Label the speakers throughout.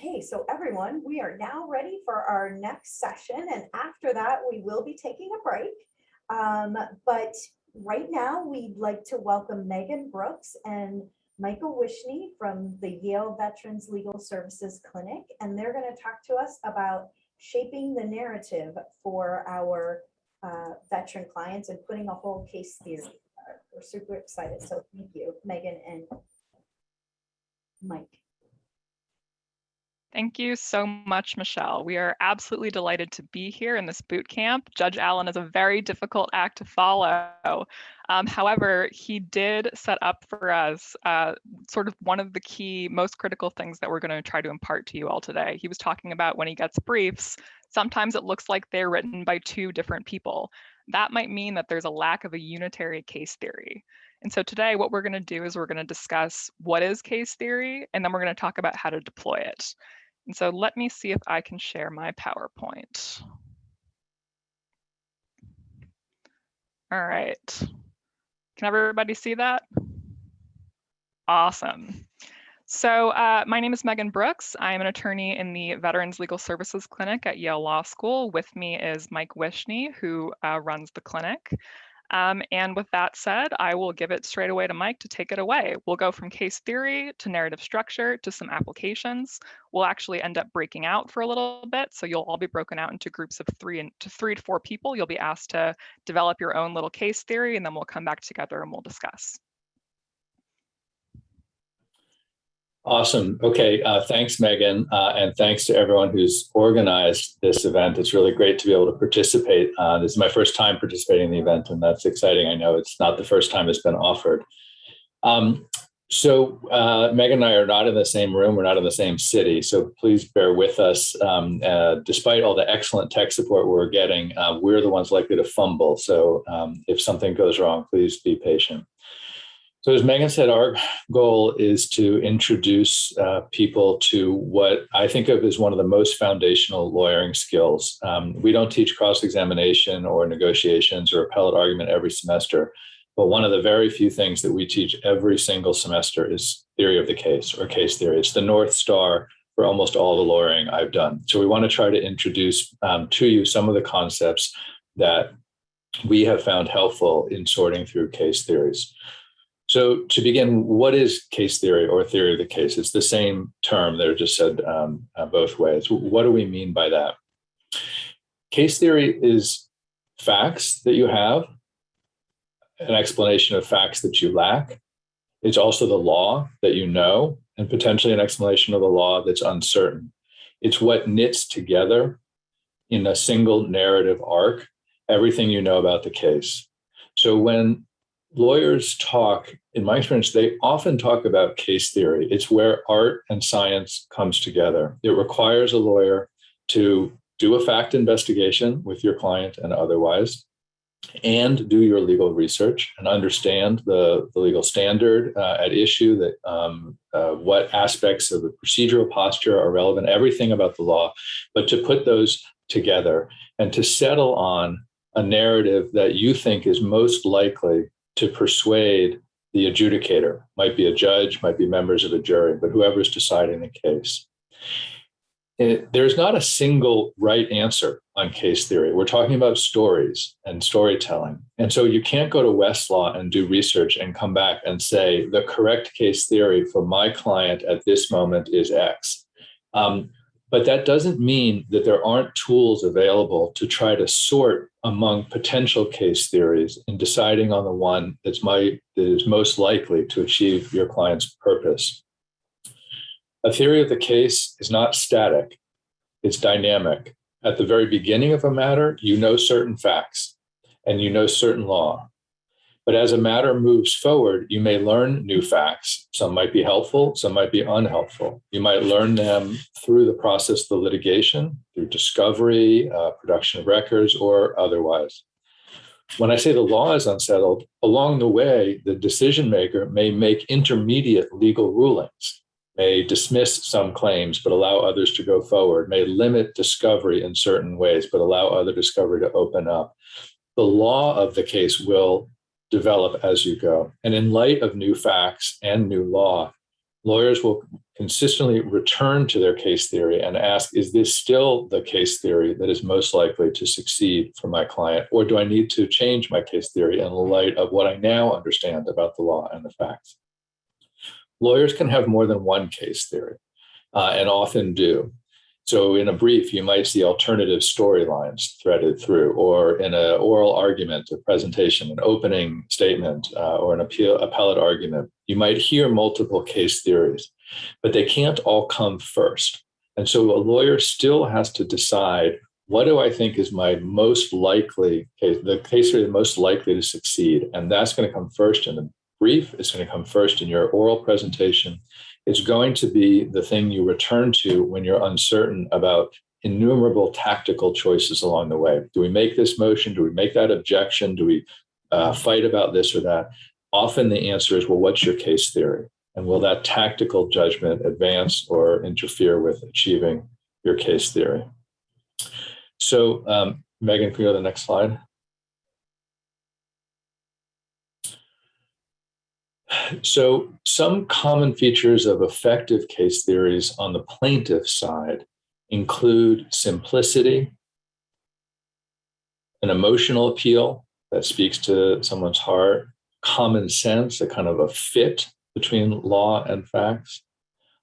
Speaker 1: Okay, so everyone, we are now ready for our next session, and after that, we will be taking a break. But right now, we'd like to welcome Megan Brooks and Michael Wishnie from the Yale Veterans Legal Services Clinic, and they're going to talk to us about shaping the narrative for our veteran clients and putting a whole case theory. We're super excited, so thank you, Megan and Mike.
Speaker 2: Thank you so much, Michelle. We are absolutely delighted to be here in this boot camp. Judge Allen is a very difficult act to follow. However, he did set up for us sort of one of the key, most critical things that we're going to try to impart to you all today. He was talking about when he gets briefs, sometimes it looks like they're written by two different people. That might mean that there's a lack of a unitary case theory. And so today what we're going to do is we're going to discuss what is case theory, and then we're going to talk about how to deploy it. And so let me see if I can share my PowerPoint. All right. Can everybody see that? Awesome. So my name is Megan Brooks. I am an attorney in the Veterans Legal Services Clinic at Yale Law School. With me is Mike Wishnie, who runs the clinic. And with that said, I will give it straight away to Mike to take it away. We'll go from case theory to narrative structure to some applications. We'll actually end up breaking out for a little bit. So you'll all be broken out into groups of three to four people. You'll be asked to develop your own little case theory, and then we'll come back together and we'll discuss.
Speaker 3: Awesome. Okay, thanks, Megan, and thanks to everyone who's organized this event. It's really great to be able to participate. This is my first time participating in the event, and that's exciting. I know it's not the first time it's been offered. So Megan and I are not in the same room. We're not in the same city, so please bear with us. Despite all the excellent tech support we're getting, we're the ones likely to fumble. So if something goes wrong, please be patient. So as Megan said, our goal is to introduce people to what I think of as one of the most foundational lawyering skills. We don't teach cross-examination or negotiations or appellate argument every semester, but one of the very few things that we teach every single semester is theory of the case or case theory. It's the North Star for almost all the lawyering I've done. So we want to try to introduce to you some of the concepts that we have found helpful in sorting through case theories. So to begin, what is case theory or theory of the case? It's the same term. They're just said both ways. What do we mean by that? Case theory is facts that you have, an explanation of facts that you lack. It's also the law that you know, and potentially an explanation of the law that's uncertain. It's what knits together in a single narrative arc everything you know about the case. So when lawyers talk, in my experience, they often talk about case theory. It's where art and science comes together. It requires a lawyer to do a fact investigation with your client and otherwise, and do your legal research and understand the legal standard at issue, that what aspects of the procedural posture are relevant, everything about the law, but to put those together and to settle on a narrative that you think is most likely to persuade the adjudicator. Might be a judge, might be members of a jury, but whoever's deciding the case. There's not a single right answer on case theory. We're talking about stories and storytelling. And so you can't go to Westlaw and do research and come back and say, the correct case theory for my client at this moment is X. But that doesn't mean that there aren't tools available to try to sort among potential case theories and deciding on the one that is most likely to achieve your client's purpose. A theory of the case is not static, it's dynamic. At the very beginning of a matter, you know certain facts and you know certain law. But as a matter moves forward, you may learn new facts. Some might be helpful, some might be unhelpful. You might learn them through the process of the litigation, through discovery, production of records, or otherwise. When I say the law is unsettled, along the way, the decision maker may make intermediate legal rulings, may dismiss some claims but allow others to go forward, may limit discovery in certain ways but allow other discovery to open up. The law of the case will develop as you go. And in light of new facts and new law, Lawyers will consistently return to their case theory and ask, is this still the case theory that is most likely to succeed for my client? Or do I need to change my case theory in light of what I now understand about the law and the facts? Lawyers can have more than one case theory, and often do. So in a brief, you might see alternative storylines threaded through, or in an oral argument, a presentation, an opening statement, or an appellate argument, you might hear multiple case theories, but they can't all come first. And so a lawyer still has to decide, what do I think is my most likely case, the case theory most likely to succeed? And that's going to come first in the brief. It's going to come first in your oral presentation. It's going to be the thing you return to when you're uncertain about innumerable tactical choices along the way. Do we make this motion? Do we make that objection? Do we fight about this or that? Often the answer is, well, what's your case theory? And will that tactical judgment advance or interfere with achieving your case theory? So, Megan, can you go to the next slide? So some common features of effective case theories on the plaintiff side include simplicity, an emotional appeal that speaks to someone's heart, common sense, a kind of a fit between law and facts.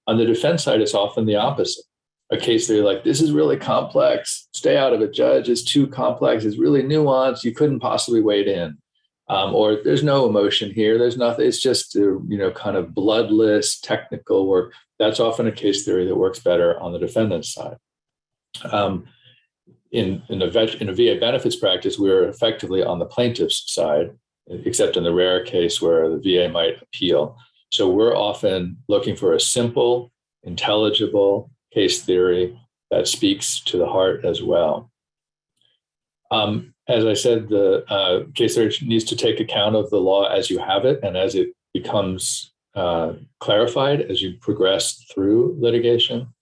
Speaker 3: On the defense side, it's often the opposite. A case theory like, this is really complex, stay out of it, judge, it's too complex, it's really nuanced, you couldn't possibly wade in. Or there's no emotion here. There's nothing. It's just kind of bloodless technical work. That's often a case theory that works better on the defendant's side. In a VA benefits practice, we're effectively on the plaintiff's side, except in the rare case where the VA might appeal. So we're often looking for a simple, intelligible case theory that speaks to the heart as well. As I said, the case theory needs to take account of the law as you have it and as it becomes clarified as you progress through litigation.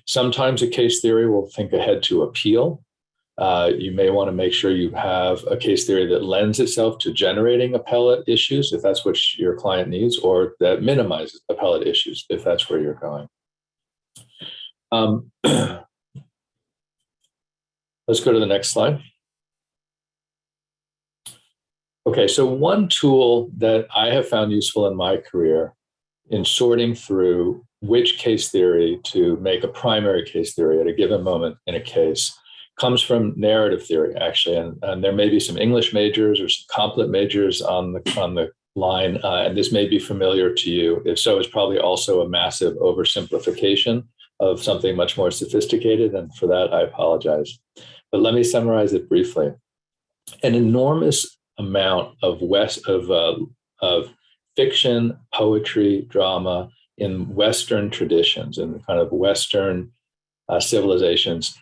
Speaker 3: Sometimes a case theory will think ahead to appeal. You may want to make sure you have a case theory that lends itself to generating appellate issues, if that's what your client needs, or that minimizes appellate issues, if that's where you're going. Let's go to the next slide. Okay, so one tool that I have found useful in my career in sorting through which case theory to make a primary case theory at a given moment in a case comes from narrative theory, actually. And there may be some English majors or some complet majors on the line, and this may be familiar to you. If so, it's probably also a massive oversimplification of something much more sophisticated, and for that, I apologize. But let me summarize it briefly. An enormous amount of fiction, poetry, drama in Western traditions and kind of Western civilizations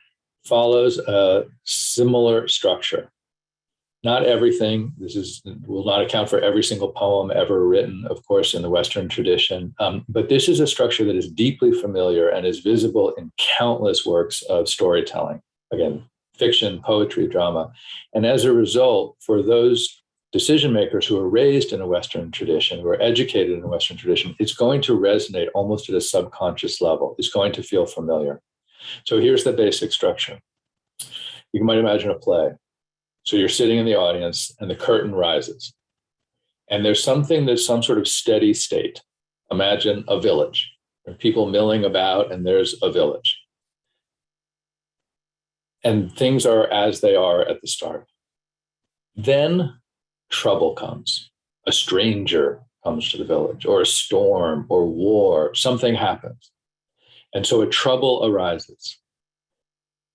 Speaker 3: follows a similar structure. Not everything, will not account for every single poem ever written, of course, in the Western tradition, but this is a structure that is deeply familiar and is visible in countless works of storytelling. Again, fiction, poetry, drama. And as a result, for those decision makers who are raised in a Western tradition, who are educated in a Western tradition, it's going to resonate almost at a subconscious level. It's going to feel familiar. So here's the basic structure. You might imagine a play. So you're sitting in the audience and the curtain rises. And there's something that's some sort of steady state. Imagine a village. There are people milling about and there's a village. And things are as they are at the start. Then trouble comes. A stranger comes to the village, or a storm or war, something happens. And so a trouble arises.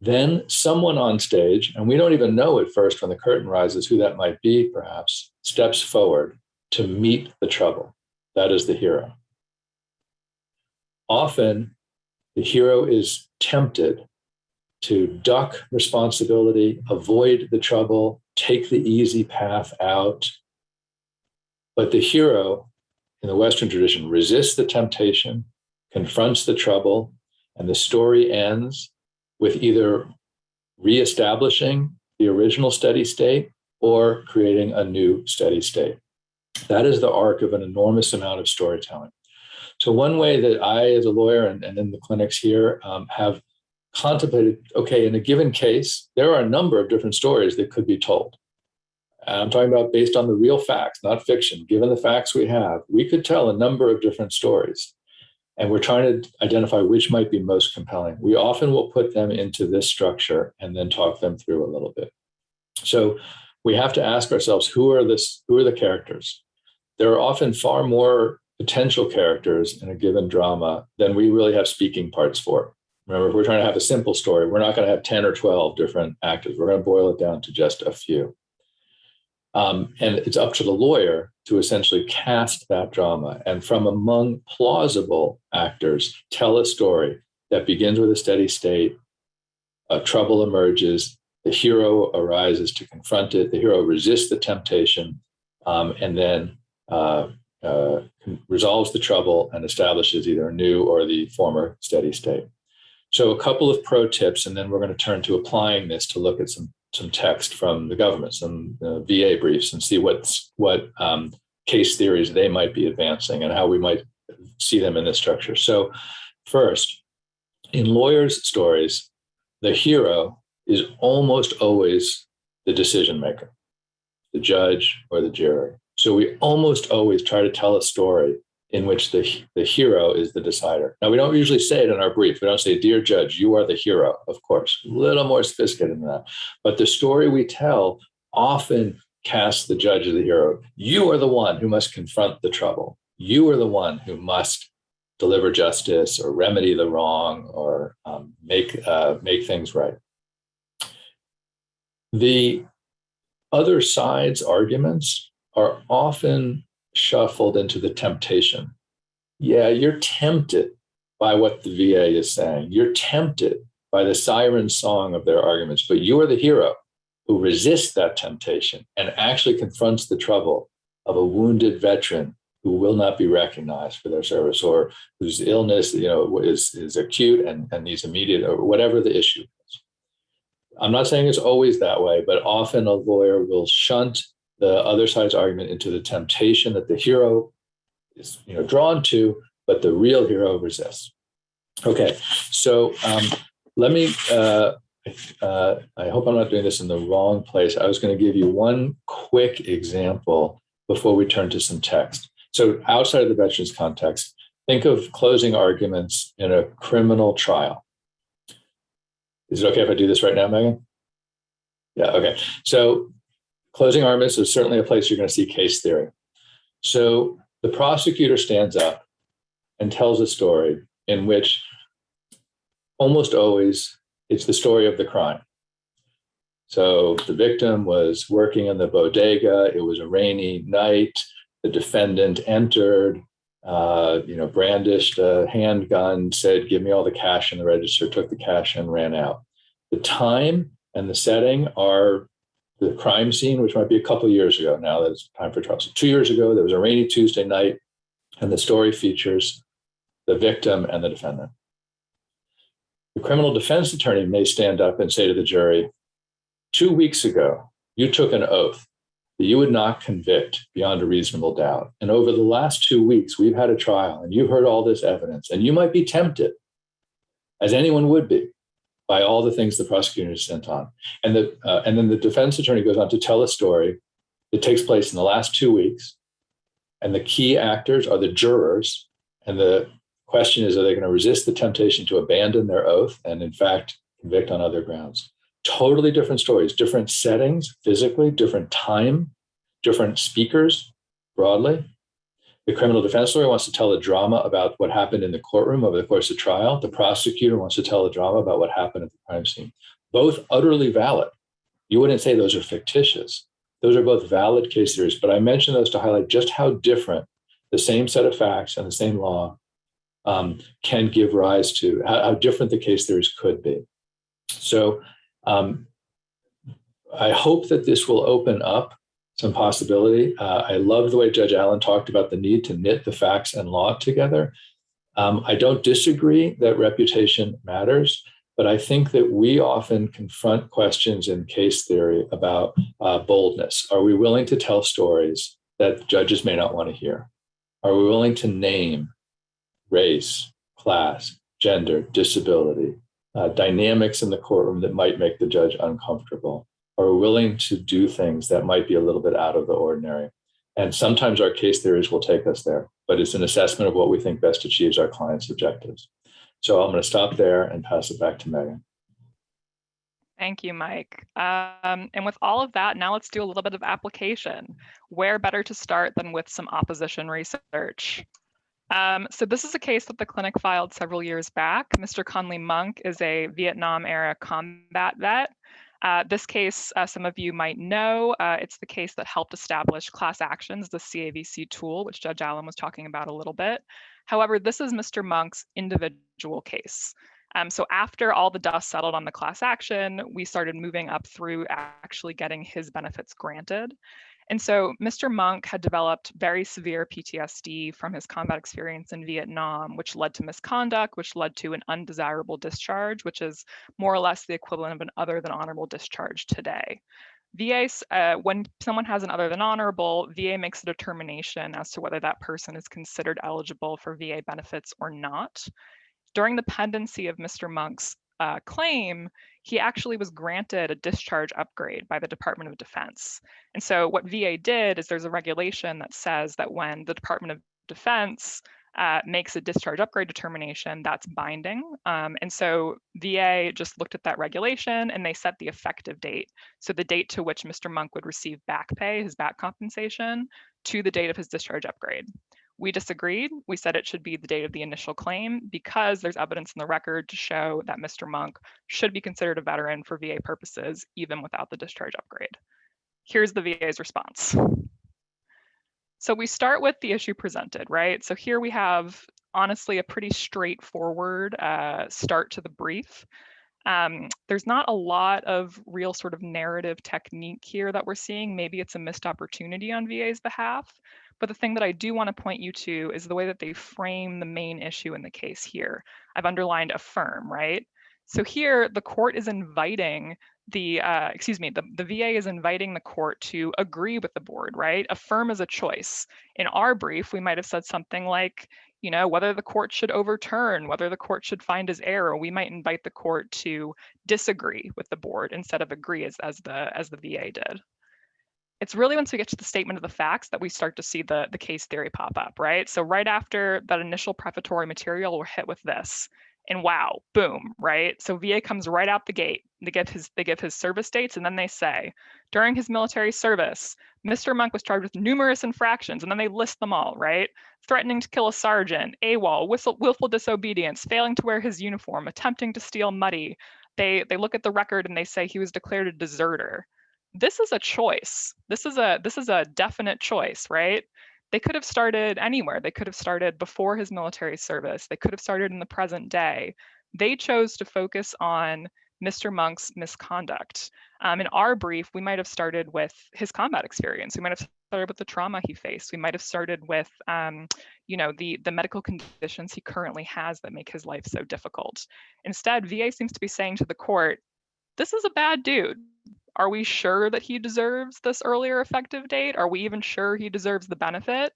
Speaker 3: Then someone on stage, and we don't even know at first when the curtain rises who that might be, perhaps, steps forward to meet the trouble. That is the hero. Often, the hero is tempted to duck responsibility, avoid the trouble, take the easy path out. But the hero in the Western tradition resists the temptation, confronts the trouble, and the story ends with either reestablishing the original steady state or creating a new steady state. That is the arc of an enormous amount of storytelling. So one way that I, as a lawyer and in the clinics here, have contemplated, okay, in a given case, there are a number of different stories that could be told. And I'm talking about based on the real facts, not fiction. Given the facts we have, we could tell a number of different stories. And we're trying to identify which might be most compelling. We often will put them into this structure and then talk them through a little bit. So we have to ask ourselves, who are the characters? There are often far more potential characters in a given drama than we really have speaking parts for. Remember, if we're trying to have a simple story, we're not going to have 10 or 12 different actors. We're going to boil it down to just a few. And it's up to the lawyer to essentially cast that drama and from among plausible actors, tell a story that begins with a steady state, trouble emerges, the hero arises to confront it, the hero resists the temptation, and then resolves the trouble and establishes either a new or the former steady state. So a couple of pro tips, and then we're going to turn to applying this to look at some text from the government, some VA briefs, and see what case theories they might be advancing and how we might see them in this structure. So first, in lawyers' stories, the hero is almost always the decision maker, the judge or the jury. So we almost always try to tell a story in which the hero is the decider. Now, we don't usually say it in our brief. We don't say, dear judge, you are the hero, of course. A little more sophisticated than that. But the story we tell often casts the judge as the hero. You are the one who must confront the trouble. You are the one who must deliver justice or remedy the wrong or make things right. The other side's arguments are often shuffled into the temptation. Yeah, you're tempted by what the VA is saying. You're tempted by the siren song of their arguments, but you are the hero who resists that temptation and actually confronts the trouble of a wounded veteran who will not be recognized for their service or whose illness, is acute and needs immediate or whatever the issue is. I'm not saying it's always that way, but often a lawyer will shunt the other side's argument into the temptation that the hero is drawn to, but the real hero resists. Okay, so let me, I hope I'm not doing this in the wrong place. I was going to give you one quick example before we turn to some text. So outside of the veterans context, think of closing arguments in a criminal trial. Is it okay if I do this right now, Megan? Yeah, okay. So closing arguments is certainly a place you're going to see case theory. So the prosecutor stands up and tells a story in which almost always it's the story of the crime. So the victim was working in the bodega. It was a rainy night. The defendant entered, brandished a handgun, said, give me all the cash in the register, took the cash and ran out. The time and the setting are the crime scene, which might be a couple of years ago now that it's time for trial. So 2 years ago, there was a rainy Tuesday night, and the story features the victim and the defendant. The criminal defense attorney may stand up and say to the jury, 2 weeks ago, you took an oath that you would not convict beyond a reasonable doubt. And over the last 2 weeks, we've had a trial, and you've heard all this evidence, and you might be tempted, as anyone would be, by all the things the prosecutor has sent on. And then the defense attorney goes on to tell a story that takes place in the last 2 weeks. And the key actors are the jurors. And the question is, are they going to resist the temptation to abandon their oath and, in fact, convict on other grounds? Totally different stories, different settings physically, different time, different speakers broadly. The criminal defense lawyer wants to tell a drama about what happened in the courtroom over the course of trial. The prosecutor wants to tell a drama about what happened at the crime scene. Both utterly valid. You wouldn't say those are fictitious. Those are both valid case theories, but I mention those to highlight just how different the same set of facts and the same law can give rise to, how different the case theories could be. So I hope that this will open up some possibility. I love the way Judge Allen talked about the need to knit the facts and law together. I don't disagree that reputation matters, but I think that we often confront questions in case theory about boldness. Are we willing to tell stories that judges may not want to hear? Are we willing to name race, class, gender, disability, dynamics in the courtroom that might make the judge uncomfortable, are willing to do things that might be a little bit out of the ordinary. And sometimes our case theories will take us there, but it's an assessment of what we think best achieves our client's objectives. So I'm going to stop there and pass it back to Meghan.
Speaker 2: Thank you, Mike. And with all of that, now let's do a little bit of application. Where better to start than with some opposition research? So this is a case that the clinic filed several years back. Mr. Conley Monk is a Vietnam-era combat vet. This case, some of you might know, it's the case that helped establish class actions, the CAVC tool, which Judge Allen was talking about a little bit. However, this is Mr. Monk's individual case. So after all the dust settled on the class action, we started moving up through actually getting his benefits granted. And so Mr. Monk had developed very severe PTSD from his combat experience in Vietnam, which led to misconduct, which led to an undesirable discharge, which is more or less the equivalent of an other than honorable discharge today. VA, when someone has an other than honorable, VA makes a determination as to whether that person is considered eligible for VA benefits or not. During the pendency of Mr. Monk's claim, he actually was granted a discharge upgrade by the Department of Defense. And so what VA did is there's a regulation that says that when the Department of Defense makes a discharge upgrade determination, that's binding. And so VA just looked at that regulation and they set the effective date. So the date to which Mr. Monk would receive back pay, his back compensation, to the date of his discharge upgrade. We disagreed. We said it should be the date of the initial claim because there's evidence in the record to show that Mr. Monk should be considered a veteran for VA purposes, even without the discharge upgrade. Here's the VA's response. So we start with the issue presented, right? So here we have, honestly, a pretty straightforward start to the brief. There's not a lot of real sort of narrative technique here that we're seeing. Maybe it's a missed opportunity on VA's behalf. But the thing that I do want to point you to is the way that they frame the main issue in the case here. I've underlined affirm, right? So here the court is inviting the VA is inviting the court to agree with the board, right? Affirm is a choice. In our brief, we might have said something like, you know, whether the court should overturn, whether the court should find as error. We might invite the court to disagree with the board instead of agree as the VA did. It's really once we get to the statement of the facts that we start to see the case theory pop up, right? So right after that initial prefatory material, we're hit with this. And wow, boom, right? So VA comes right out the gate. They give his service dates, and then they say, during his military service, Mr. Monk was charged with numerous infractions, and then they list them all, right? Threatening to kill a sergeant, AWOL, willful disobedience, failing to wear his uniform, attempting to steal money. They look at the record and they say he was declared a deserter. This is a choice. This is a definite choice, right? They could have started anywhere. They could have started before his military service. They could have started in the present day. They chose to focus on Mr. Monk's misconduct. In our brief, we might have started with his combat experience. We might have started with the trauma he faced. We might have started with, the medical conditions he currently has that make his life so difficult. Instead, VA seems to be saying to the court, this is a bad dude. Are we sure that he deserves this earlier effective date? Are we even sure he deserves the benefit?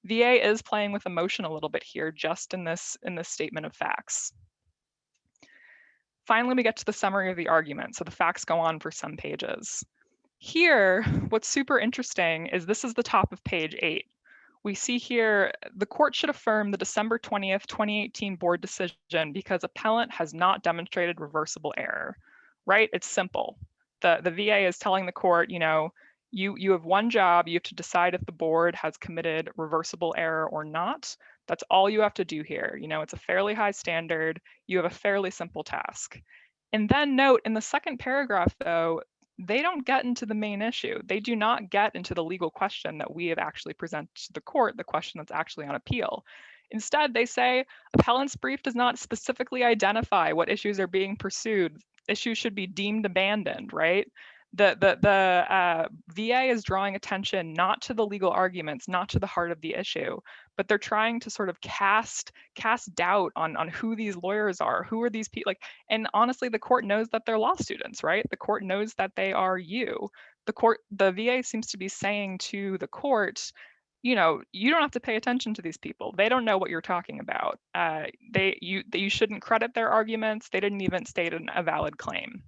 Speaker 2: VA is playing with emotion a little bit here, just in this statement of facts. Finally, we get to the summary of the argument. So the facts go on for some pages. Here, what's super interesting is this is the top of page 8. We see here, the court should affirm the December 20th, 2018 board decision because appellant has not demonstrated reversible error, right? It's simple. The VA is telling the court, you have one job, you have to decide if the board has committed reversible error or not. That's all you have to do here. It's a fairly high standard. You have a fairly simple task. And then note in the second paragraph, though, they don't get into the main issue. They do not get into the legal question that we have actually presented to the court, the question that's actually on appeal. Instead, they say, appellant's brief does not specifically identify what issues are being pursued. Issues should be deemed abandoned, right? The VA is drawing attention not to the legal arguments, not to the heart of the issue, but they're trying to sort of cast doubt on who these lawyers are, who are these people, and honestly, the court knows that they're law students, right? The court knows that they are you. The VA seems to be saying to the court, you know, you don't have to pay attention to these people. They don't know what you're talking about. You shouldn't credit their arguments. They didn't even state a valid claim.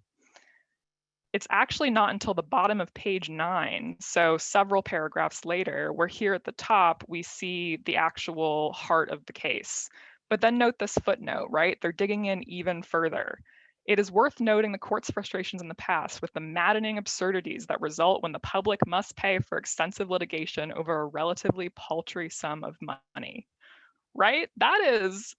Speaker 2: It's actually not until the bottom of page 9, so several paragraphs later, where here at the top, we see the actual heart of the case. But then note this footnote, right? They're digging in even further. It is worth noting the court's frustrations in the past with the maddening absurdities that result when the public must pay for extensive litigation over a relatively paltry sum of money. Right? That is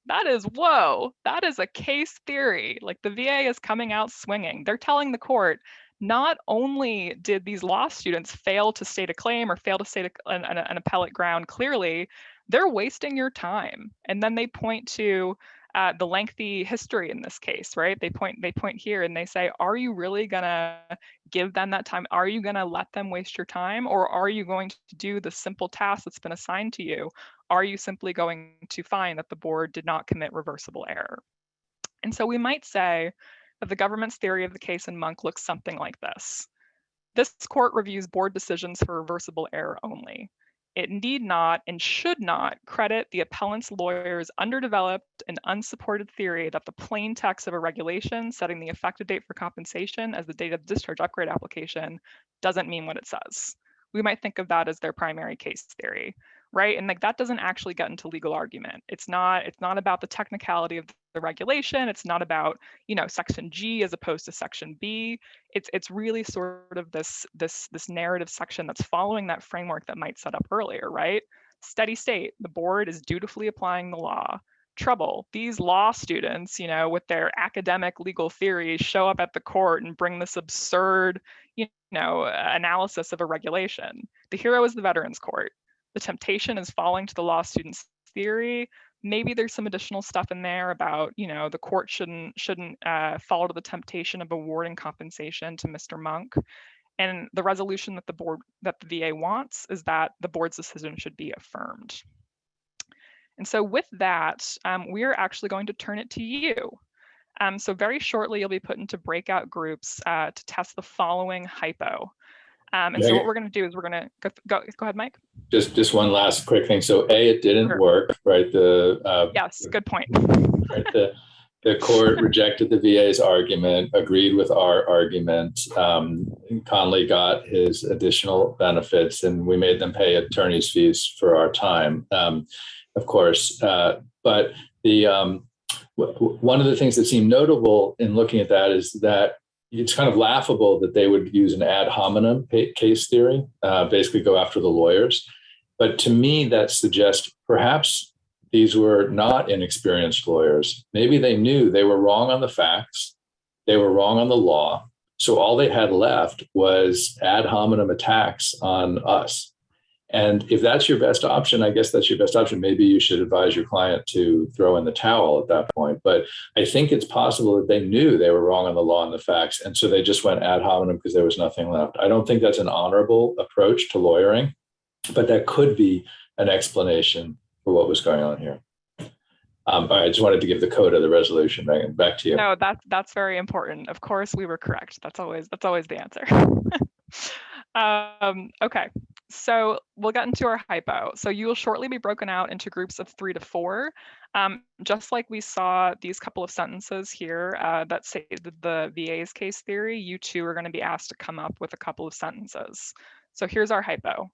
Speaker 2: whoa, that is a case theory. Like the VA is coming out swinging. They're telling the court, not only did these law students fail to state a claim or fail to state an appellate ground clearly, they're wasting your time. And then they point to the lengthy history in this case, right? They point here and they say, are you really gonna give them that time? Are you gonna let them waste your time, or are you going to do the simple task that's been assigned to you? Are you simply going to find that the board did not commit reversible error? And so we might say that the government's theory of the case in Monk looks something like this. This court reviews board decisions for reversible error only. It need not and should not credit the appellant's lawyer's underdeveloped and unsupported theory that the plain text of a regulation setting the effective date for compensation as the date of the discharge upgrade application doesn't mean what it says. We might think of that as their primary case theory, right? And like that doesn't actually get into legal argument. It's not about the technicality of the regulation. It's not about, you know, section G as opposed to section B. It's really sort of this narrative section that's following that framework that Mike set up earlier, right? Steady state, the board is dutifully applying the law. Trouble, these law students, you know, with their academic legal theories show up at the court and bring this absurd, you know, analysis of a regulation. The hero is the Veterans Court. The temptation is falling to the law student's theory. Maybe there's some additional stuff in there about, you know, the court shouldn't fall to the temptation of awarding compensation to Mr. Monk. And the resolution that the VA wants is that the board's decision should be affirmed. And so with that, we're actually going to turn it to you. So very shortly, you'll be put into breakout groups to test the following hypo. And so what we're going to do is we're going to go ahead, Mike.
Speaker 3: Just one last quick thing. So it didn't work, right?
Speaker 2: Yes, good point.
Speaker 3: Right, the court rejected the VA's argument, agreed with our argument. Conley got his additional benefits, and we made them pay attorney's fees for our time, of course. But one of the things that seemed notable in looking at that is that it's kind of laughable that they would use an ad hominem case theory, basically go after the lawyers. But to me, that suggests perhaps these were not inexperienced lawyers. Maybe they knew they were wrong on the facts, they were wrong on the law. So all they had left was ad hominem attacks on us. And if that's your best option, I guess that's your best option. Maybe you should advise your client to throw in the towel at that point. But I think it's possible that they knew they were wrong on the law and the facts. And so they just went ad hominem because there was nothing left. I don't think that's an honorable approach to lawyering, but that could be an explanation for what was going on here. All right, I just wanted to give the code of the resolution, Megan. Back to you.
Speaker 2: No, that's very important. Of course, we were correct. That's always the answer. Okay, so we'll get into our hypo. So you will shortly be broken out into groups of 3 to 4. Just like we saw these couple of sentences here that say the VA's case theory, you two are going to be asked to come up with a couple of sentences. So here's our hypo.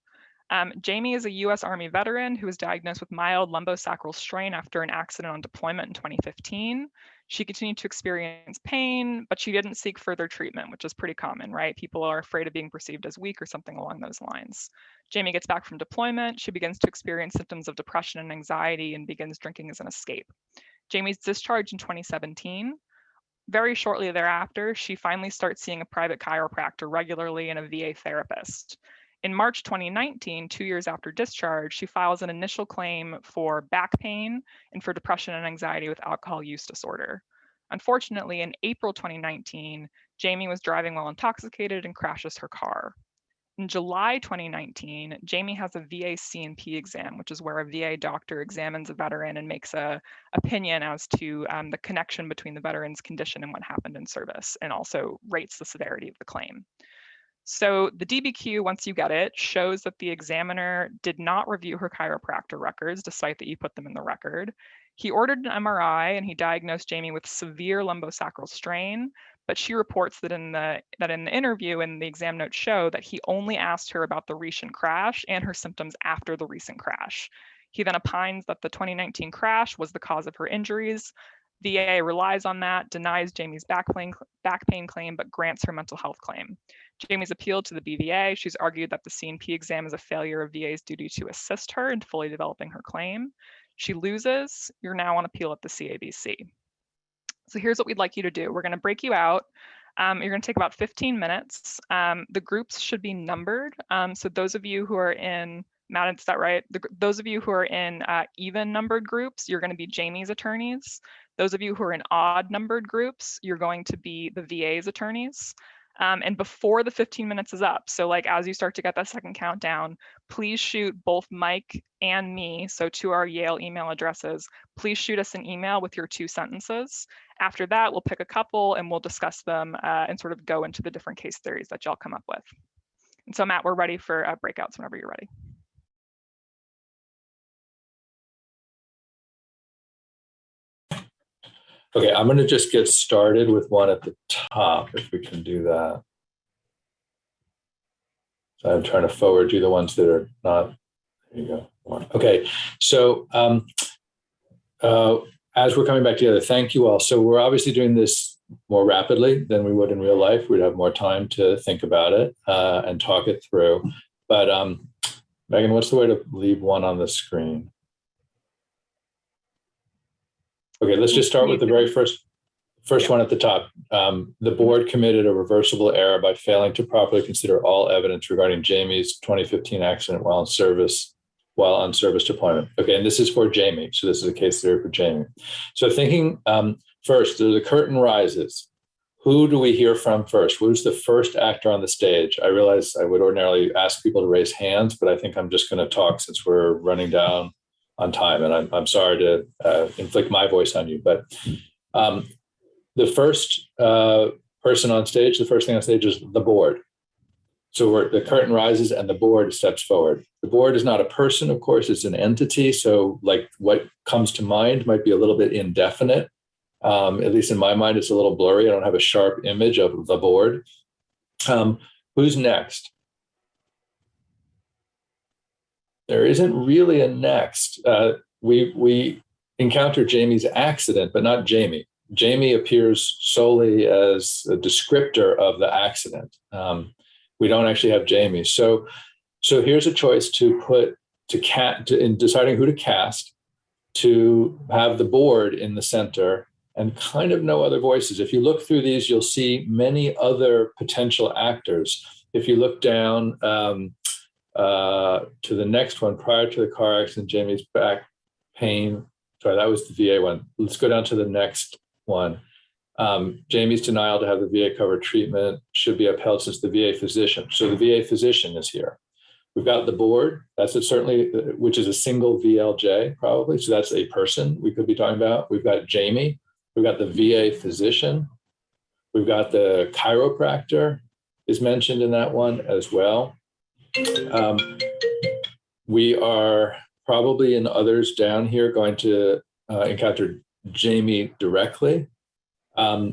Speaker 2: Jamie is a US Army veteran who was diagnosed with mild lumbosacral strain after an accident on deployment in 2015. She continued to experience pain, but she didn't seek further treatment, which is pretty common, right? People are afraid of being perceived as weak or something along those lines. Jamie gets back from deployment. She begins to experience symptoms of depression and anxiety and begins drinking as an escape. Jamie's discharged in 2017. Very shortly thereafter, she finally starts seeing a private chiropractor regularly and a VA therapist. In March 2019, 2 years after discharge, she files an initial claim for back pain and for depression and anxiety with alcohol use disorder. Unfortunately, in April 2019, Jamie was driving while intoxicated and crashes her car. In July 2019, Jamie has a VA C&P exam, which is where a VA doctor examines a veteran and makes an opinion as to the connection between the veteran's condition and what happened in service, and also rates the severity of the claim. So the DBQ, once you get it, shows that the examiner did not review her chiropractor records, despite that you put them in the record. He ordered an MRI and he diagnosed Jamie with severe lumbosacral strain, but she reports that in the interview and the exam notes show that he only asked her about the recent crash and her symptoms after the recent crash. He then opines that the 2019 crash was the cause of her injuries. VA relies on that, denies Jamie's back pain claim, but grants her mental health claim. Jamie's appealed to the BVA. She's argued that the C&P exam is a failure of VA's duty to assist her in fully developing her claim. She loses. You're now on appeal at the CABC. So here's what we'd like you to do. We're going to break you out. You're going to take about 15 minutes. The groups should be numbered. So those of you who are in, Matt, is that right? Those of you who are in even numbered groups, you're going to be Jamie's attorneys. Those of you who are in odd numbered groups, you're going to be the VA's attorneys. And before the 15 minutes is up, so like as you start to get that second countdown, please shoot both Mike and me, so to our Yale email addresses, please shoot us an email with your 2 sentences. After that, we'll pick a couple and we'll discuss them and sort of go into the different case theories that y'all come up with. And so Matt, we're ready for breakouts whenever you're ready.
Speaker 3: Okay, I'm going to just get started with one at the top, if we can do that. So I'm trying to forward you the ones that are not. There you go. Okay, so as we're coming back together, thank you all. So we're obviously doing this more rapidly than we would in real life. We'd have more time to think about it and talk it through. But Megan, what's the way to leave one on the screen? Okay, let's just start with the very first one at the top. The board committed a reversible error by failing to properly consider all evidence regarding Jamie's 2015 accident while on service deployment. Okay, and this is for Jamie. So this is a case theory for Jamie. So thinking first, the curtain rises. Who do we hear from first? Who's the first actor on the stage? I realize I would ordinarily ask people to raise hands, but I think I'm just going to talk since we're running down on time, and I'm sorry to inflict my voice on you, but the first person on stage, the first thing on stage is the board. So the curtain rises and the board steps forward. The board is not a person, of course, it's an entity. So like what comes to mind might be a little bit indefinite. At least in my mind, it's a little blurry. I don't have a sharp image of the board. Who's next? There isn't really a next. We encounter Jamie's accident, but not Jamie. Jamie appears solely as a descriptor of the accident. We don't actually have Jamie. So here's a choice to put in deciding who to cast, to have the board in the center and kind of no other voices. If you look through these, you'll see many other potential actors. If you look down to the next one, prior to the car accident, Jamie's back pain. Sorry, that was the VA one. Let's go down to the next one. Jamie's denial to have the VA cover treatment should be upheld since the VA physician. So the VA physician is here. We've got the board, which is a single VLJ probably. So that's a person we could be talking about. We've got Jamie. We've got the VA physician. We've got the chiropractor is mentioned in that one as well. We are probably in others down here going to encounter Jamie directly.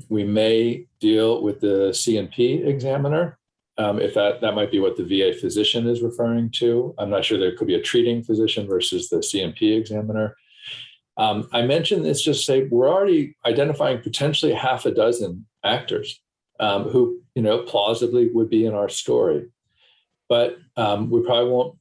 Speaker 3: We may deal with the C&P examiner, if that might be what the VA physician is referring to. I'm not sure. There could be a treating physician versus the C&P examiner. I mentioned this just to say we're already identifying potentially half a dozen actors who, plausibly would be in our story. But we probably won't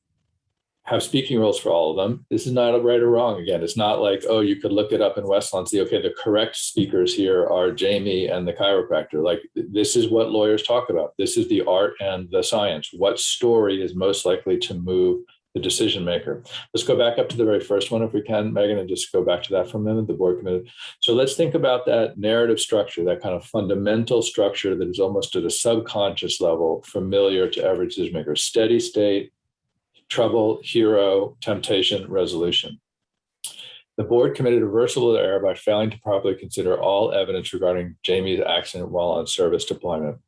Speaker 3: have speaking roles for all of them. This is not a right or wrong. Again, it's not like, oh, you could look it up in Westlaw and see, okay, the correct speakers here are Jamie and the chiropractor. Like, this is what lawyers talk about. This is the art and the science. What story is most likely to move the decision maker? Let's go back up to the very first one, if we can, Megan, and just go back to that for a minute, the board committed. So let's think about that narrative structure, that kind of fundamental structure that is almost at a subconscious level familiar to every decision maker: steady state, trouble, hero, temptation, resolution. The board committed a reversible error by failing to properly consider all evidence regarding Jamie's accident while on service deployment.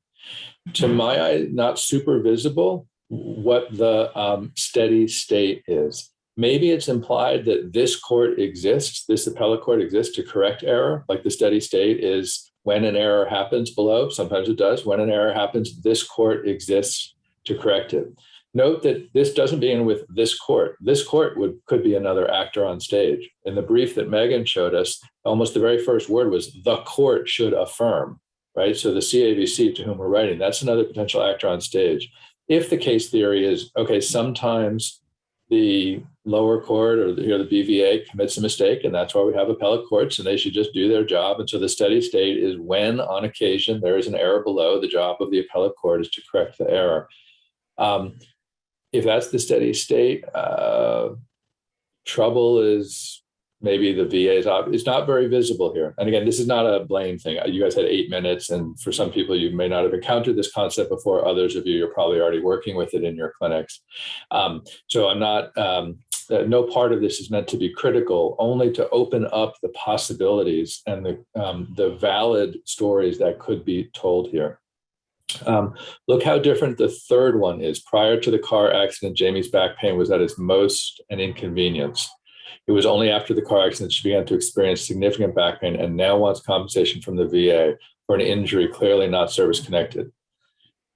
Speaker 3: To my eye, not super visible what the steady state is. Maybe it's implied that this court exists, this appellate court exists to correct error, like the steady state is when an error happens below, sometimes it does, when an error happens, this court exists to correct it. Note that this doesn't begin with this court. This court could be another actor on stage. In the brief that Meghan showed us, almost the very first word was the court should affirm, right? So the CAVC to whom we're writing, that's another potential actor on stage. If the case theory is, okay, sometimes the lower court or the BVA commits a mistake, and that's why we have appellate courts, and they should just do their job. And so the steady state is when, on occasion, there is an error below, the job of the appellate court is to correct the error. If that's the steady state, trouble is maybe the VA is not very visible here. And again, this is not a blame thing. You guys had 8 minutes, and for some people, you may not have encountered this concept before. Others of you, you're probably already working with it in your clinics. So I'm not, no part of this is meant to be critical, only to open up the possibilities and the valid stories that could be told here. Look how different the third one is. Prior to the car accident, Jamie's back pain was at its most an inconvenience. It was only after the car accident she began to experience significant back pain and now wants compensation from the VA for an injury clearly not service-connected.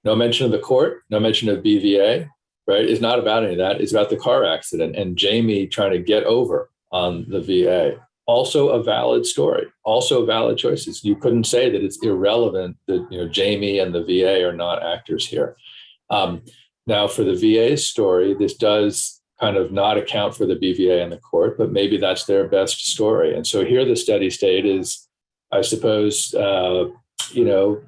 Speaker 3: No mention of the court, no mention of BVA, right? It's not about any of that. It's about the car accident and Jamie trying to get over on the VA. Also a valid story, also valid choices. You couldn't say that it's irrelevant that Jamie and the VA are not actors here. Now for the VA's story, this does kind of not account for the BVA and the court, but maybe that's their best story. And so here the steady state is, I suppose,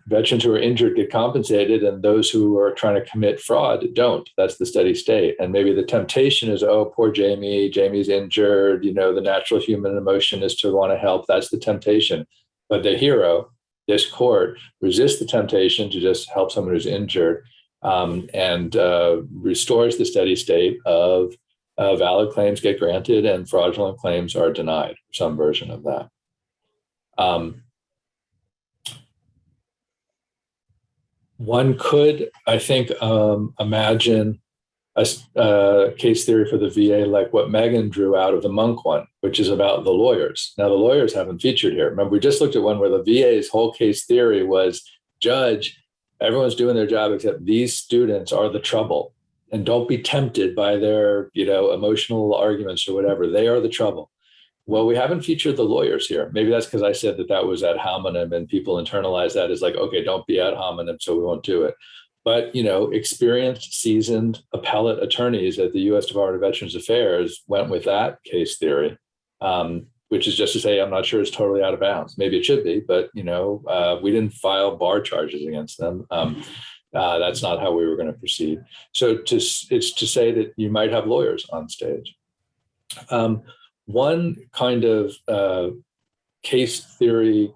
Speaker 3: veterans who are injured get compensated and those who are trying to commit fraud don't. That's the steady state. And maybe the temptation is, oh, poor Jamie, Jamie's injured. The natural human emotion is to want to help. That's the temptation. But the hero, this court, resists the temptation to just help someone who's injured and restores the steady state of valid claims get granted and fraudulent claims are denied, some version of that. One could, I think, imagine a case theory for the VA like what Meghan drew out of the Monk one, which is about the lawyers. Now, the lawyers haven't featured here. Remember, we just looked at one where the VA's whole case theory was, judge, everyone's doing their job except these students are the trouble. And don't be tempted by their, emotional arguments or whatever. They are the trouble. Well, we haven't featured the lawyers here. Maybe that's because I said that was ad hominem and people internalize that as like, okay, don't be ad hominem, so we won't do it. But, experienced, seasoned appellate attorneys at the U.S. Department of Veterans Affairs went with that case theory, which is just to say, I'm not sure it's totally out of bounds. Maybe it should be, but, we didn't file bar charges against them. That's not how we were going to proceed. So it's to say that you might have lawyers on stage. One kind of case theory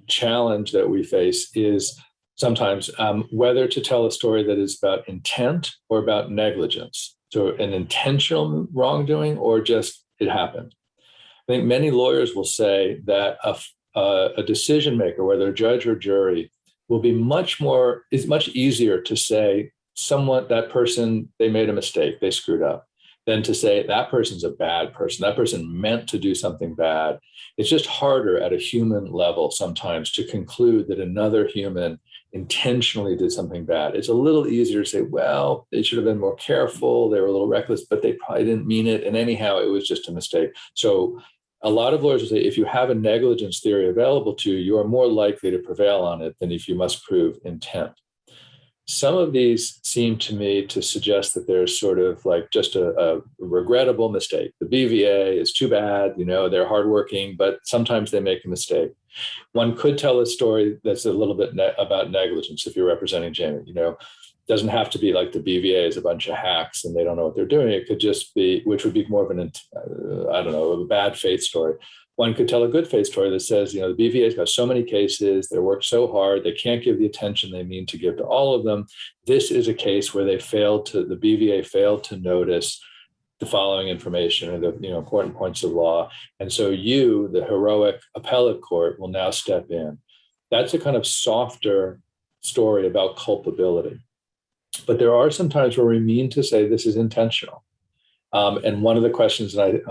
Speaker 3: challenge that we face is sometimes whether to tell a story that is about intent or about negligence. So an intentional wrongdoing or just it happened. I think many lawyers will say that a decision maker, whether a judge or jury, will be much easier to say that person, they made a mistake, they screwed up, than to say that person's a bad person, that person meant to do something bad. It's just harder at a human level sometimes to conclude that another human intentionally did something bad. It's a little easier to say, well, they should have been more careful, they were a little reckless, but they probably didn't mean it. And anyhow, it was just a mistake. So a lot of lawyers will say, if you have a negligence theory available to you, you are more likely to prevail on it than if you must prove intent. Some of these seem to me to suggest that there's sort of like just a regrettable mistake. The BVA is too bad, they're hardworking, but sometimes they make a mistake. One could tell a story that's a little bit about negligence if you're representing Jamie. Doesn't have to be like the BVA is a bunch of hacks and they don't know what they're doing. It could just be, which would be more of a bad faith story. One could tell a good faith story that says, the BVA's got so many cases, they work so hard, they can't give the attention they mean to give to all of them. This is a case where the BVA failed to notice the following information or the important points of law. And so the heroic appellate court, will now step in. That's a kind of softer story about culpability. But there are some times where we mean to say this is intentional. And one of the questions that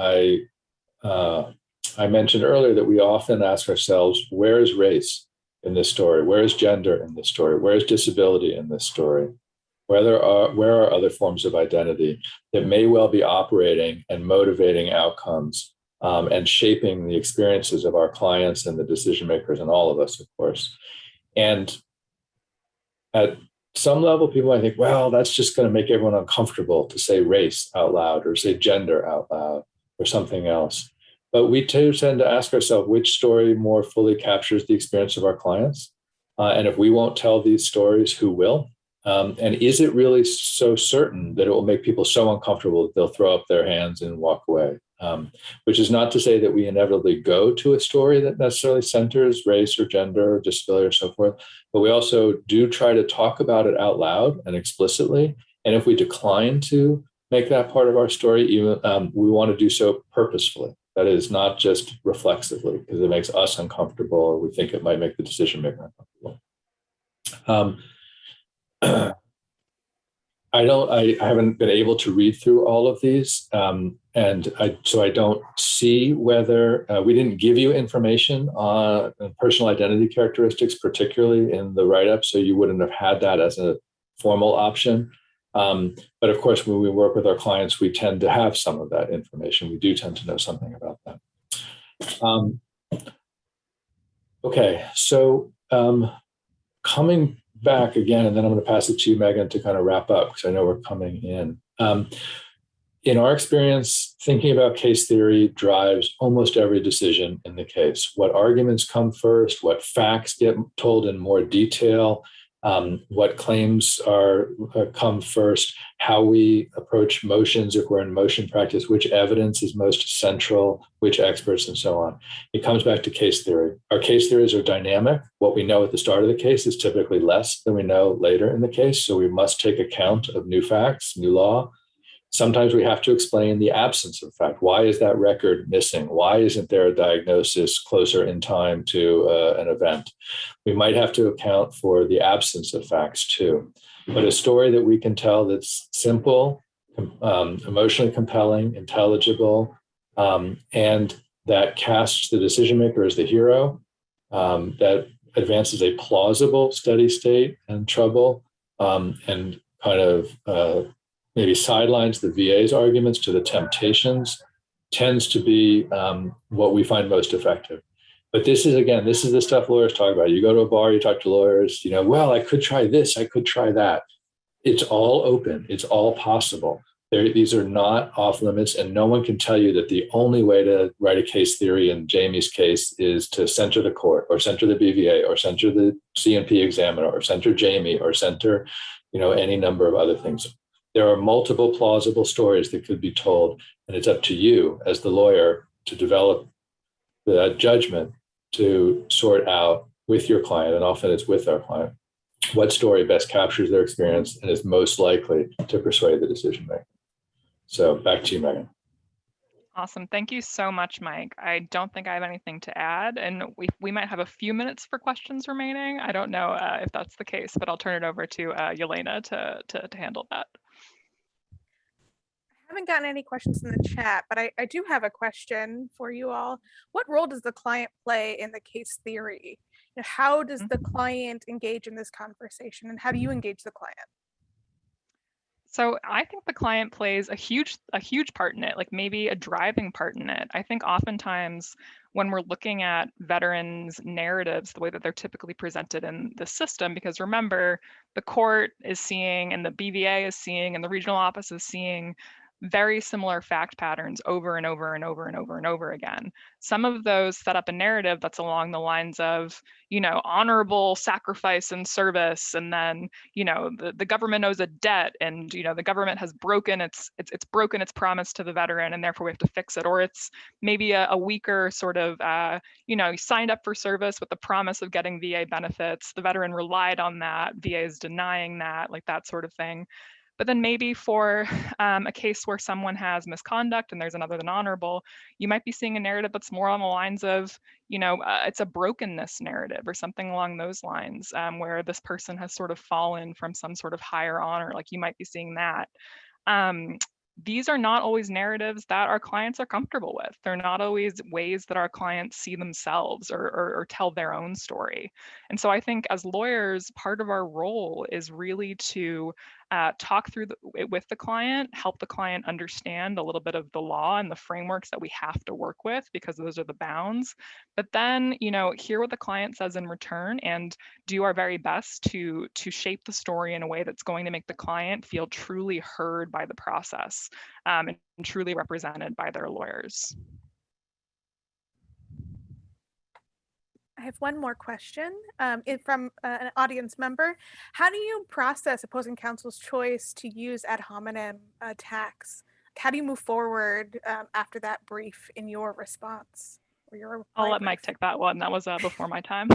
Speaker 3: I mentioned earlier that we often ask ourselves, where is race in this story? Where is gender in this story? Where is disability in this story? Where are other forms of identity that may well be operating and motivating outcomes and shaping the experiences of our clients and the decision makers and all of us, of course. And at some level, people might think, well, that's just going to make everyone uncomfortable to say race out loud or say gender out loud or something else. But we too tend to ask ourselves which story more fully captures the experience of our clients. And if we won't tell these stories, who will? And is it really so certain that it will make people so uncomfortable that they'll throw up their hands and walk away? Which is not to say that we inevitably go to a story that necessarily centers race or gender or disability or so forth, but we also do try to talk about it out loud and explicitly. And if we decline to make that part of our story, even we want to do so purposefully. That is not just reflexively, because it makes us uncomfortable or we think it might make the decision maker uncomfortable. I haven't been able to read through all of these. So I don't see whether we didn't give you information on personal identity characteristics, particularly in the write-up. So you wouldn't have had that as a formal option. But of course, when we work with our clients, we tend to have some of that information. We do tend to know something about that. Okay, so coming back again, and then I'm going to pass it to you, Meghan, to kind of wrap up because I know we're coming in. In our experience, thinking about case theory drives almost every decision in the case. What arguments come first, what facts get told in more detail, what claims come first, how we approach motions if we're in motion practice, which evidence is most central, which experts, and so on. It comes back to case theory. Our case theories are dynamic. What we know at the start of the case is typically less than we know later in the case, so we must take account of new facts, new law. Sometimes we have to explain the absence of fact. Why is that record missing? Why isn't there a diagnosis closer in time to an event? We might have to account for the absence of facts too. But a story that we can tell that's simple, emotionally compelling, intelligible, and that casts the decision maker as the hero, that advances a plausible steady state and trouble, and kind of maybe sidelines the VA's arguments to the temptations, tends to be what we find most effective. But this is the stuff lawyers talk about. You go to a bar, you talk to lawyers, well, I could try this, I could try that. It's all open, it's all possible. These are not off limits, and no one can tell you that the only way to write a case theory in Jamie's case is to center the court or center the BVA or center the CNP examiner or center Jamie or center, any number of other things. There are multiple plausible stories that could be told, and it's up to you as the lawyer to develop the judgment to sort out with your client, and often it's with our client, what story best captures their experience and is most likely to persuade the decision maker. So back to you, Meghan.
Speaker 2: Awesome. Thank you so much, Mike. I don't think I have anything to add, and we might have a few minutes for questions remaining. I don't know if that's the case, but I'll turn it over to Yelena to handle that.
Speaker 4: I haven't gotten any questions in the chat, but I do have a question for you all. What role does the client play in the case theory? How does the client engage in this conversation, and how do you engage the client?
Speaker 2: So I think the client plays a huge part in it, like maybe a driving part in it. I think oftentimes when we're looking at veterans' narratives, the way that they're typically presented in the system, because remember, the court is seeing and the BVA is seeing and the regional office is seeing very similar fact patterns over and over and over and over and over again. Some of those set up a narrative that's along the lines of, honorable sacrifice and service, and then, the government owes a debt, and the government has broken its promise to the veteran, and therefore we have to fix it. Or it's maybe a weaker sort of, you signed up for service with the promise of getting VA benefits. The veteran relied on that. VA is denying that, like that sort of thing. But then maybe for a case where someone has misconduct and there's another than honorable, you might be seeing a narrative that's more on the lines of, it's a brokenness narrative or something along those lines, where this person has sort of fallen from some sort of higher honor. Like you might be seeing that. These are not always narratives that our clients are comfortable with. They're not always ways that our clients see themselves or tell their own story. And so I think as lawyers, part of our role is really to talk through it with the client, help the client understand a little bit of the law and the frameworks that we have to work with, because those are the bounds. But then, hear what the client says in return and do our very best to shape the story in a way that's going to make the client feel truly heard by the process, and truly represented by their lawyers.
Speaker 4: I have one more question from an audience member. How do you process opposing counsel's choice to use ad hominem attacks? How do you move forward after that brief in your response? Or your
Speaker 2: I'll let
Speaker 4: brief?
Speaker 2: Mike take that one. That was before my time.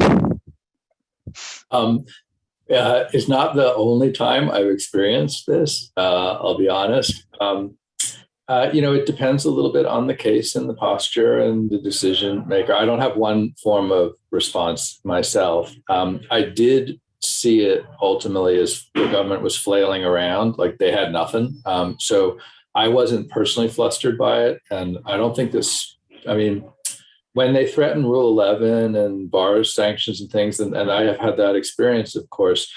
Speaker 3: It's not the only time I've experienced this. I'll be honest. It depends a little bit on the case and the posture and the decision maker. I don't have one form of response myself. I did see it ultimately as the government was flailing around like they had nothing. So I wasn't personally flustered by it. And I don't think when they threaten Rule 11 and bars sanctions and things, and I have had that experience, of course,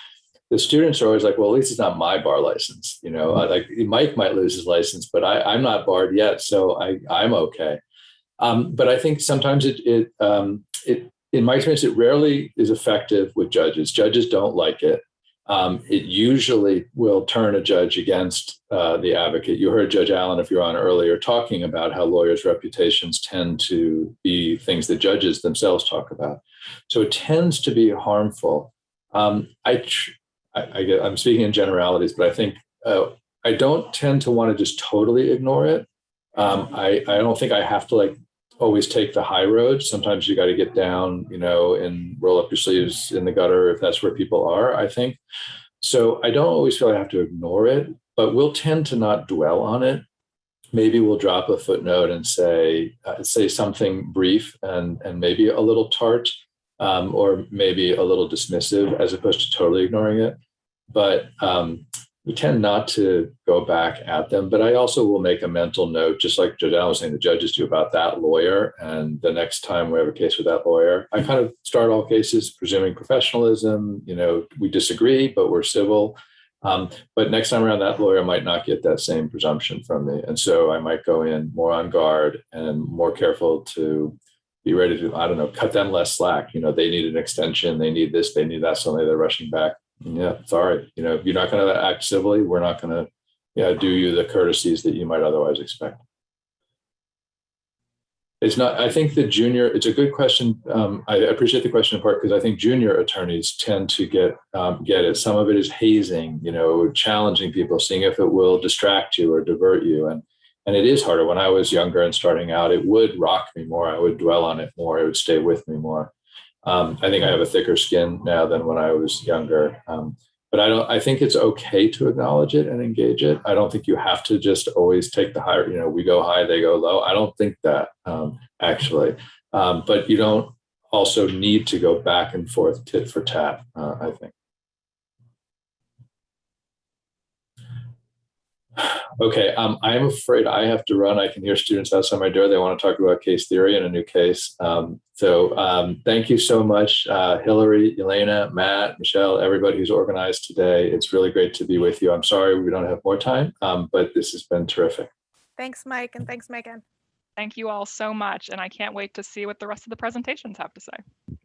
Speaker 3: the students are always like, well, at least it's not my bar license. Like Mike might lose his license, but I'm not barred yet, so I'm okay. But I think sometimes it in my experience, it rarely is effective with judges. Judges don't like it. It usually will turn a judge against the advocate. You heard Judge Allen, if you're on earlier, talking about how lawyers' reputations tend to be things that judges themselves talk about. So it tends to be harmful. I'm speaking in generalities, but I think I don't tend to want to just totally ignore it. I don't think I have to always take the high road. Sometimes you got to get down, and roll up your sleeves in the gutter if that's where people are, I think. So I don't always feel I have to ignore it, but we'll tend to not dwell on it. Maybe we'll drop a footnote and say something brief and maybe a little tart, or maybe a little dismissive, as opposed to totally ignoring it. But we tend not to go back at them. But I also will make a mental note, just like Judge Allen was saying, the judges do about that lawyer. And the next time we have a case with that lawyer, I kind of start all cases presuming professionalism. We disagree, but we're civil. But next time around, that lawyer might not get that same presumption from me. And so I might go in more on guard and more careful to be ready to, cut them less slack. They need an extension, they need this, they need that, suddenly they're rushing back. Yeah, sorry. You're not going to act civilly. We're not going to do you the courtesies that you might otherwise expect. It's not, I think it's a good question. I appreciate the question in part because I think junior attorneys tend to get it. Some of it is hazing, challenging people, seeing if it will distract you or divert you. And it is harder. When I was younger and starting out, it would rock me more. I would dwell on it more. It would stay with me more. I think I have a thicker skin now than when I was younger. But I think it's okay to acknowledge it and engage it. I don't think you have to just always take the higher, we go high, they go low. I don't think that actually. But you don't also need to go back and forth tit for tat, I think. Okay, I'm afraid I have to run. I can hear students outside my door. They want to talk about case theory and a new case. So thank you so much, Hillary, Elena, Matt, Michelle, everybody who's organized today. It's really great to be with you. I'm sorry we don't have more time, but this has been terrific.
Speaker 4: Thanks, Mike, and thanks, Meghan.
Speaker 2: Thank you all so much, and I can't wait to see what the rest of the presentations have to say.